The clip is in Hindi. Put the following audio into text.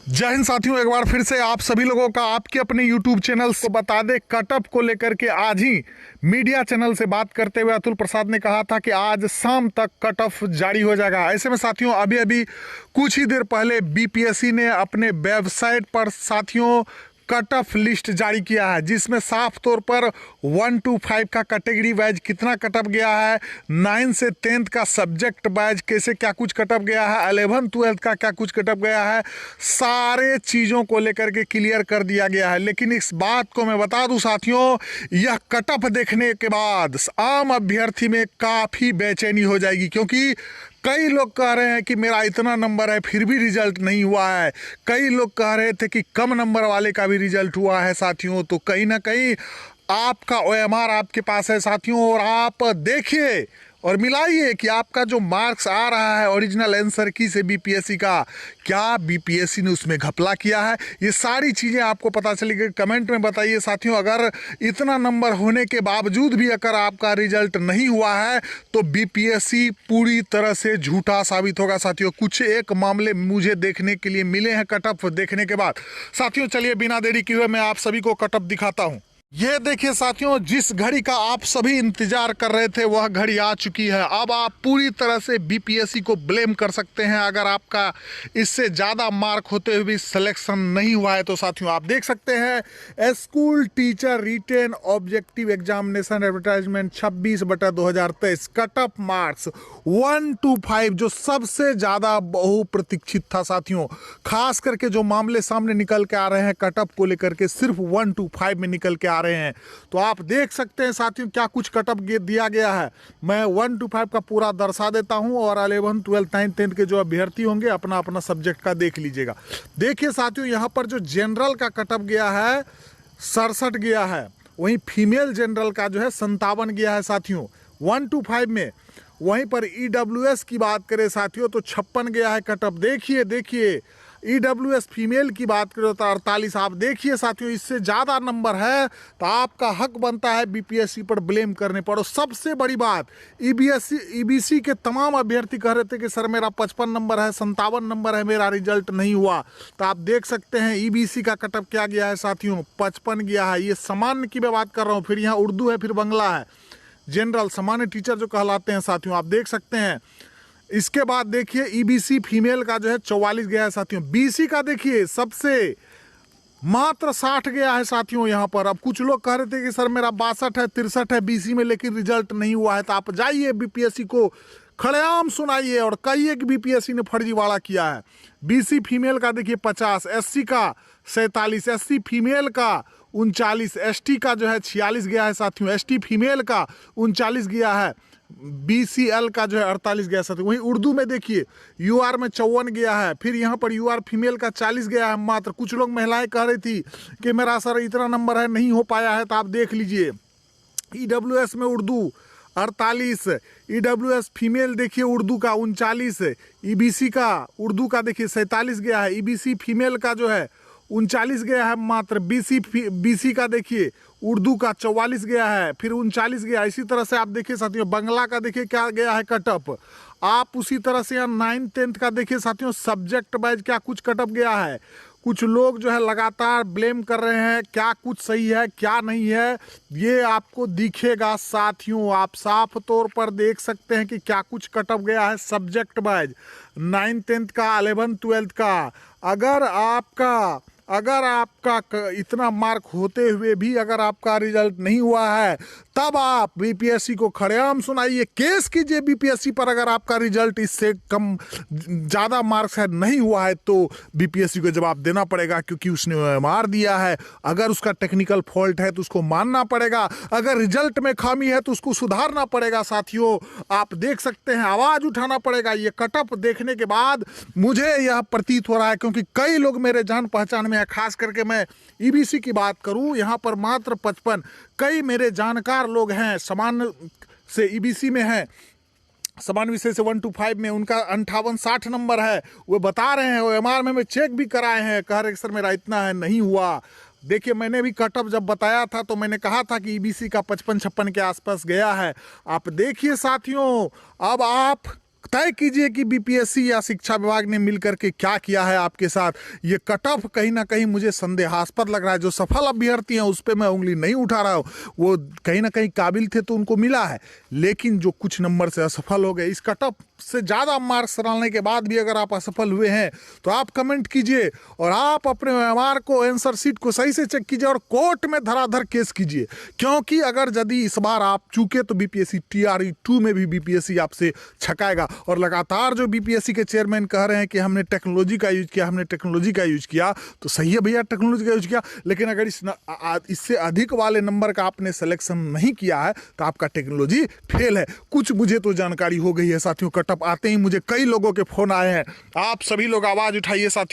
जय हिंद साथियों, एक बार फिर से आप सभी लोगों का आपके अपने YouTube चैनल से बता दें। कटअप को लेकर के आज ही मीडिया चैनल से बात करते हुए अतुल प्रसाद ने कहा था कि आज शाम तक कटअप जारी हो जाएगा। ऐसे में साथियों अभी अभी कुछ ही देर पहले बीपीएससी ने अपने वेबसाइट पर साथियों कटअप लिस्ट जारी किया है, जिसमें साफ तौर पर 1 to 5 का कैटेगरी वाइज कितना कटअप गया है, 9 से 10th का सब्जेक्ट वाइज कैसे क्या कुछ कटअप गया है, 11 12th का क्या कुछ कटअप गया है, सारे चीज़ों को लेकर के क्लियर कर दिया गया है। लेकिन इस बात को मैं बता दूं साथियों, यह कटअप देखने के बाद आम अभ्यर्थी में काफ़ी बेचैनी हो जाएगी, क्योंकि कई लोग कह रहे हैं कि मेरा इतना नंबर है फिर भी रिजल्ट नहीं हुआ है। कई लोग कह रहे थे कि कम नंबर वाले का भी रिजल्ट हुआ है साथियों। तो कहीं ना कहीं आपका ओएमआर आपके पास है साथियों, और आप देखिए और मिलाइए कि आपका जो मार्क्स आ रहा है ओरिजिनल आंसर की से बीपीएससी का, क्या बीपीएससी ने उसमें घपला किया है, ये सारी चीज़ें आपको पता चलेगी। कमेंट में बताइए साथियों, अगर इतना नंबर होने के बावजूद भी अगर आपका रिजल्ट नहीं हुआ है तो बीपीएससी पूरी तरह से झूठा साबित होगा साथियों। कुछ एक मामले मुझे देखने के लिए मिले हैं कटअप देखने के बाद। साथियों चलिए बिना देरी किए हुए मैं आप सभी को कटअप दिखाता हूँ। ये देखिए साथियों, जिस घड़ी का आप सभी इंतजार कर रहे थे वह घड़ी आ चुकी है। अब आप पूरी तरह से बीपीएससी को ब्लेम कर सकते हैं अगर आपका इससे ज़्यादा मार्क होते हुए भी सिलेक्शन नहीं हुआ है। तो साथियों आप देख सकते हैं, school teacher written objective examination advertisement 26/2023 cutoff marks 1 to 5 जो सबसे ज़्यादा बहुप्रतीक्षित था साथियों। खास करके जो मामले सामने निकल के आ रहे हैं कटअप को लेकर के, सिर्फ 1 to 5 में निकल के आ रहे हैं। तो आप देख सकते हैं साथियों क्या कुछ कटअप दिया गया है। मैं 1 to 5 का पूरा दर्शा देता हूं, और 11 12 9 10 के जो अभ्यर्थी होंगे अपना अपना सब्जेक्ट का देख लीजिएगा। देखिए साथियों, यहां पर जो जनरल का कटअप गया है 67 गया है, वहीं फीमेल जनरल का जो है 57 गया है साथियों 1 to 5 में। वहीं पर ईडब्ल्यूएस की बात करें साथियों तो 56 गया है कटअप। देखिए ईडब्ल्यूएस फीमेल की बात करें तो 48। आप देखिए साथियों, इससे ज़्यादा नंबर है तो आपका हक बनता है बीपीएससी पर ब्लेम करने पर। और सबसे बड़ी बात, ईबीसी के तमाम अभ्यर्थी कह रहे थे कि सर मेरा 55 नंबर है, 57 नंबर है, मेरा रिजल्ट नहीं हुआ। तो आप देख सकते हैं ईबीसी का कटअप क्या गया है साथियों, 55 गया है। ये सामान्य की मैं बात कर रहा हूँ, फिर यहाँ उर्दू है, फिर बंगला है। जनरल सामान्य टीचर जो कहलाते हैं साथियों, आप देख सकते हैं। इसके बाद देखिए ईबीसी फीमेल का जो है 44 गया है साथियों। बीसी का देखिए सबसे मात्र 60 गया है साथियों यहाँ पर। अब कुछ लोग कह रहे थे कि सर मेरा 62 है, 63 है बीसी में, लेकिन रिजल्ट नहीं हुआ है। तो आप जाइए बीपीएससी को खड़ेआम सुनाइए और कहिए कि बीपीएससी ने फर्जीवाड़ा किया है। बीसी फीमेल का देखिए 50, एससी का 47, एससी फीमेल का 39, एसटी का जो है 46 गया है साथियों, एसटी फीमेल का 39 गया है, बीसीएल का जो है 48 गया साथियों। वहीं उर्दू में देखिए यूआर में 54 गया है, फिर यहाँ पर यूआर फीमेल का 40 गया है मात्र। कुछ लोग महिलाएं कह रही थी कि मेरा सर इतना नंबर है नहीं हो पाया है, तो आप देख लीजिए ईडब्ल्यूएस में उर्दू 48, ईडब्ल्यूएस फीमेल देखिए उर्दू का 39, ईबीसी का उर्दू का देखिए 47 गया है, ईबीसी फीमेल का जो है 39 गया है मात्र। बीसी का देखिए उर्दू का 44 गया है, फिर 39 गया। इसी तरह से आप देखिए साथियों बंगला का देखिए क्या गया है कटअप। आप उसी तरह से यहाँ 9 10th का देखिए साथियों सब्जेक्ट वाइज क्या कुछ कटअप गया है। कुछ लोग जो है लगातार ब्लेम कर रहे हैं, क्या कुछ सही है क्या नहीं है ये आपको दिखेगा साथियों। आप साफ तौर पर देख सकते हैं कि क्या कुछ कटअप गया है सब्जेक्ट वाइज 9 10th का, 11 12th का। अगर आपका इतना मार्क होते हुए भी अगर आपका रिजल्ट नहीं हुआ है, तब आप बीपीएससी को खड़ेआम सुनाइए, केस कीजिए बीपीएससी पर। अगर आपका रिजल्ट इससे कम ज़्यादा मार्क्स है नहीं हुआ है तो बीपीएससी को जवाब देना पड़ेगा, क्योंकि उसने मार दिया है। अगर उसका टेक्निकल फॉल्ट है तो उसको मानना पड़ेगा, अगर रिजल्ट में खामी है तो उसको सुधारना पड़ेगा साथियों। आप देख सकते हैं, आवाज़ उठाना पड़ेगा। ये कटअप देखने के बाद मुझे यह प्रतीत हो रहा है, क्योंकि कई लोग मेरे जान पहचान में, खास करके मैं ईबीसी की बात करूं यहाँ पर मात्र 55, कई मेरे जानकार लोग हैं सामान्य से ईबीसी में हैं, सामान्य विषय से 1 to 5 में उनका 58-60 नंबर है। वो बता रहे हैं, ओएमआर में चेक भी कराए हैं, कह रहे सर मेरा इतना है नहीं हुआ। देखिए मैंने भी कटअप जब बताया था तो मैंने कहा था कि ईबीसी का 55-56 के आसपास गया है। आप देखिए साथियों, अब आप तय कीजिए कि बीपीएससी या शिक्षा विभाग ने मिलकर के क्या किया है आपके साथ। ये कट ऑफ कहीं ना कहीं मुझे संदेहास्पद लग रहा है। जो सफल अभ्यर्थी हैं उस पर मैं उंगली नहीं उठा रहा हूँ, वो कहीं ना कहीं काबिल थे तो उनको मिला है, लेकिन जो कुछ नंबर से असफल हो गए, इस कट ऑफ से ज़्यादा मार्क्स डालने के बाद भी अगर आप असफल हुए हैं तो आप कमेंट कीजिए और आप अपने व्यवहार को, आंसर शीट को सही से चेक कीजिए और कोर्ट में धराधर केस कीजिए। क्योंकि अगर यदि इस बार आप चूके तो बीपीएससी TRE 2 में भी बीपीएससी आपसे छकाएगा। और लगातार जो बीपीएससी के चेयरमैन कह रहे हैं कि हमने टेक्नोलॉजी का यूज किया, हमने टेक्नोलॉजी का यूज किया, तो सही है भैया, टेक्नोलॉजी का यूज किया, लेकिन अगर इससे अधिक वाले नंबर का आपने सिलेक्शन नहीं किया है तो आपका टेक्नोलॉजी फेल है। कुछ मुझे तो जानकारी हो गई है साथियों। कट ऑफ आते ही मुझे कई लोगों के फोन आए हैं। आप सभी लोग आवाज उठाइए साथियों।